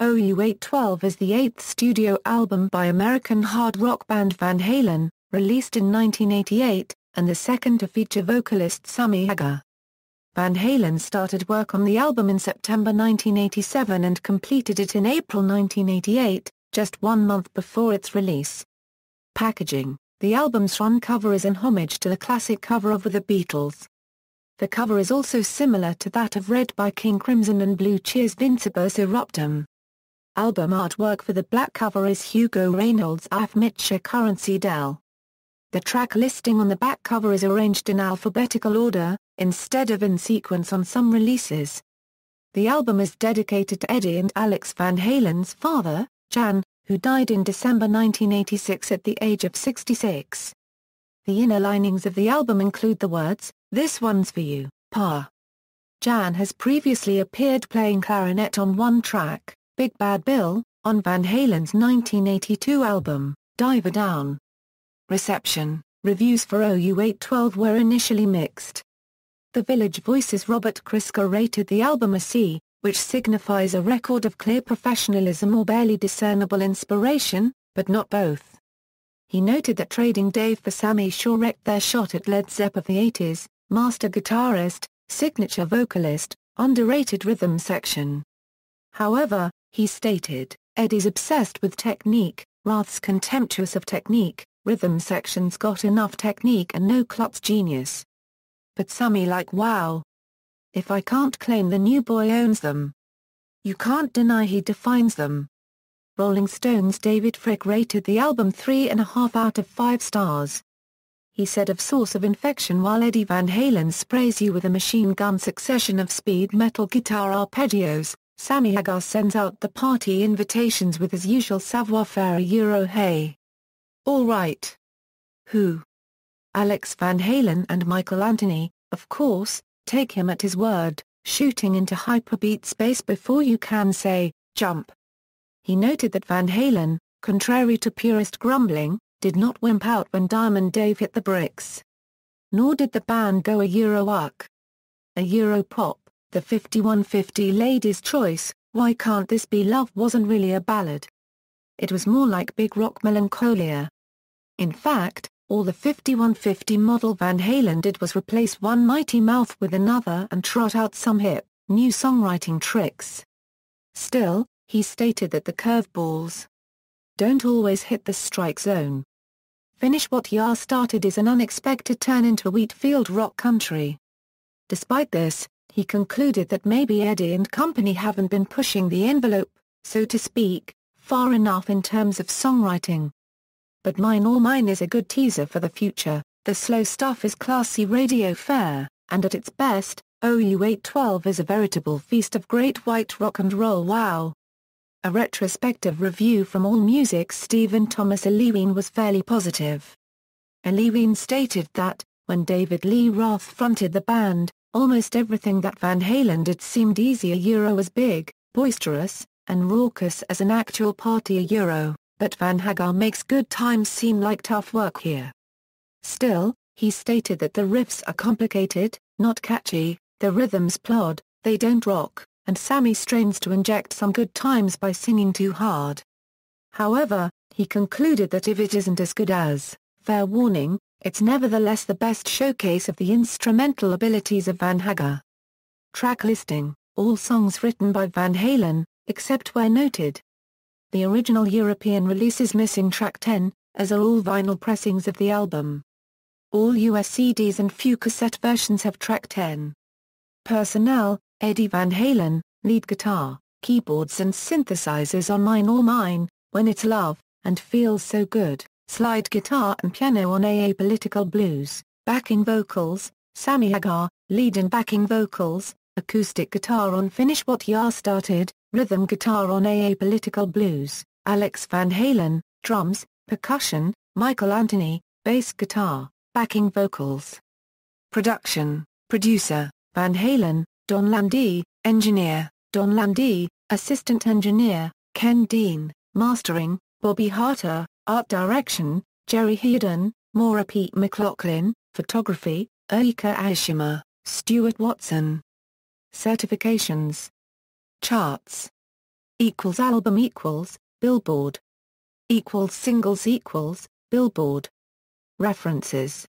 OU812 is the eighth studio album by American hard rock band Van Halen, released in 1988, and the second to feature vocalist Sammy Hagar. Van Halen started work on the album in September 1987 and completed it in April 1988, just 1 month before its release. Packaging: the album's front cover is an homage to the classic cover of The Beatles. The cover is also similar to that of Red by King Crimson and Blue Cheer's Vincebus Eruptum. Album artwork for the black cover is Hugo Reynolds' Af Mitcha Currency Dell. The track listing on the back cover is arranged in alphabetical order, instead of in sequence on some releases. The album is dedicated to Eddie and Alex Van Halen's father, Jan, who died in December 1986 at the age of 66. The inner linings of the album include the words, "This one's for you, Pa." Jan has previously appeared playing clarinet on one track, Big Bad Bill, on Van Halen's 1982 album, Diver Down. Reception: reviews for OU812 were initially mixed. The Village Voice's Robert Christgau rated the album a C, which signifies a record of clear professionalism or barely discernible inspiration, but not both. He noted that trading Dave for Sammy sure wrecked their shot at Led Zepp of the 80s, master guitarist, signature vocalist, underrated rhythm section. However, he stated, Eddie's obsessed with technique, Rath's contemptuous of technique, rhythm section's got enough technique and no klutz genius. But Sammy like wow. If I can't claim the new boy owns them. You can't deny he defines them. Rolling Stone's David Fricke rated the album 3.5 out of 5 stars. He said of Source of Infection, while Eddie Van Halen sprays you with a machine gun succession of speed metal guitar arpeggios, Sammy Hagar sends out the party invitations with his usual savoir-faire hey. All right. Who? Alex Van Halen and Michael Anthony, of course, take him at his word, shooting into hyperbeat space before you can say, jump. He noted that Van Halen, contrary to purist grumbling, did not wimp out when Diamond Dave hit the bricks. Nor did the band go a Euro-uck. A Euro-pop, the 5150 Ladies' Choice, Why Can't This Be Love wasn't really a ballad. It was more like big rock melancholia. In fact, all the 5150 model Van Halen did was replace one mighty mouth with another and trot out some hip, new songwriting tricks. Still, he stated that the curveballs don't always hit the strike zone. Finish What Ya Started is an unexpected turn into Wheatfield rock country. Despite this, he concluded that maybe Eddie and company haven't been pushing the envelope, so to speak, far enough in terms of songwriting. But Mine All Mine is a good teaser for the future. The slow stuff is classy radio fare, and at its best, OU812 is a veritable feast of great white rock and roll. Wow. A retrospective review from AllMusic's Stephen Thomas Lewin was fairly positive. Lewin stated that, when David Lee Roth fronted the band, almost everything that Van Halen did seemed easy. A Euro as big, boisterous, and raucous as an actual party. A Euro, but Van Hagar makes good times seem like tough work here. Still, he stated that the riffs are complicated, not catchy, the rhythms plod, they don't rock, and Sammy strains to inject some good times by singing too hard. However, he concluded that if it isn't as good as Fair Warning, it's nevertheless the best showcase of the instrumental abilities of Van Hagar. Track listing: all songs written by Van Halen, except where noted. The original European release is missing track 10, as are all vinyl pressings of the album. All US CDs and few cassette versions have track 10. Personnel: Eddie Van Halen, lead guitar, keyboards and synthesizers on Mine All Mine, When It's Love, and Feels So Good, slide guitar and piano on Apolitical Blues, backing vocals, Sammy Hagar, lead and backing vocals, acoustic guitar on Finish What Ya Started, rhythm guitar on Apolitical Blues, Alex Van Halen, drums, percussion, Michael Anthony, bass guitar, backing vocals. Production: producer, Van Halen, Don Landee, engineer, Don Landee, assistant engineer, Ken Dean, mastering, Bobby Harter, art direction, Jerry Headon, Maura Pete McLaughlin, photography, Erika Aishima, Stuart Watson. Certifications. Charts. Album Billboard. Singles Billboard. References